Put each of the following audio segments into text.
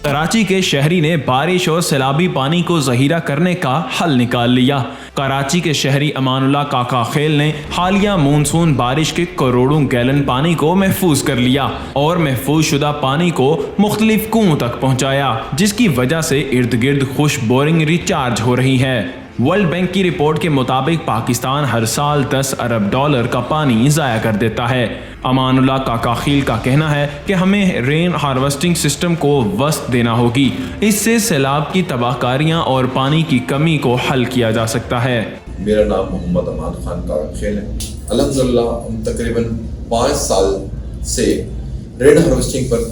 कराची के शहरी ने बारिश और सैलाबी पानी को ज़हीरा करने का हल निकाल लिया। कराची के शहरी अमानुल्लाह काका खेल ने हालिया मानसून बारिश के करोड़ों गैलन पानी को महफूज कर लिया और महफूज शुदा पानी को मुख्तलिफ कुओं तक पहुँचाया, जिसकी वजह से इर्द गिर्द खुश बोरिंग रिचार्ज हो रही है। वर्ल्ड बैंक की रिपोर्ट के मुताबिक पाकिस्तान हर साल 10 अरब डॉलर का पानी ज़ाया कर देता है। अमानुल्लाह काका खील का कहना है कि हमें रेन हार्वेस्टिंग सिस्टम को वस्त देना होगी, इससे सैलाब की तबाहकारियाँ और पानी की कमी को हल किया जा सकता है। मेरा नाम मोहम्मद अमान खान काका खेल है। अल्हम्दुलिल्लाह हम तकरीबन 5 साल से रेन हार्वेस्टिंग पर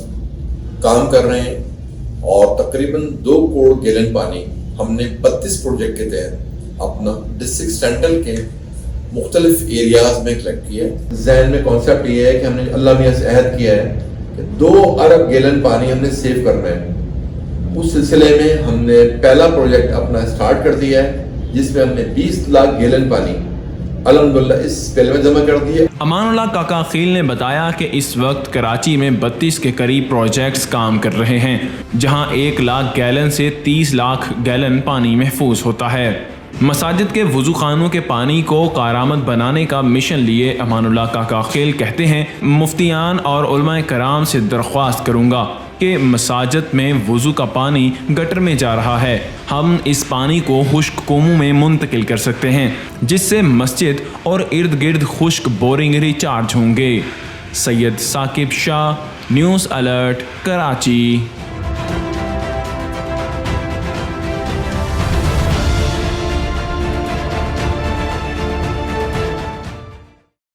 काम कर रहे हैं और तकरीबन 2 करोड़ गैलन पानी हमने 32 प्रोजेक्ट के तहत अपना डिस्ट्रिक्ट सेंट्रल के मुख्तलिफ एरियाज में कलेक्ट किया है। जहन में कॉन्सेप्ट ये है कि हमने अल्लाह मियां से अहद किया है कि 2 अरब गैलन पानी हमने सेव करना है। उस सिलसिले में हमने पहला प्रोजेक्ट अपना स्टार्ट कर दिया है, जिसमें हमने 20 लाख गैलन पानी अल्हम्दुलिल्लाह इस पहले में जमा कर दिया। अमानुल्लाह काका खील ने बताया कि इस वक्त कराची में 32 के करीब प्रोजेक्ट्स काम कर रहे हैं, जहां 1 लाख गैलन से 30 लाख गैलन पानी महफूज होता है। मसाजिद के वुजू खानों के पानी को कारामद बनाने का मिशन लिए अमानुल्लाह काका खील कहते हैं, मुफ्तियान और उलमाए कराम से दरख्वास्त करूँगा कि मसाजिद में वुज़ू का पानी गटर में जा रहा है, हम इस पानी को खुश्क कुओं में मुंतकिल कर सकते हैं, जिससे मस्जिद और इर्द गिर्द खुश्क बोरिंग रिचार्ज होंगे। Syed Saqib Shah, news alert, Karachi.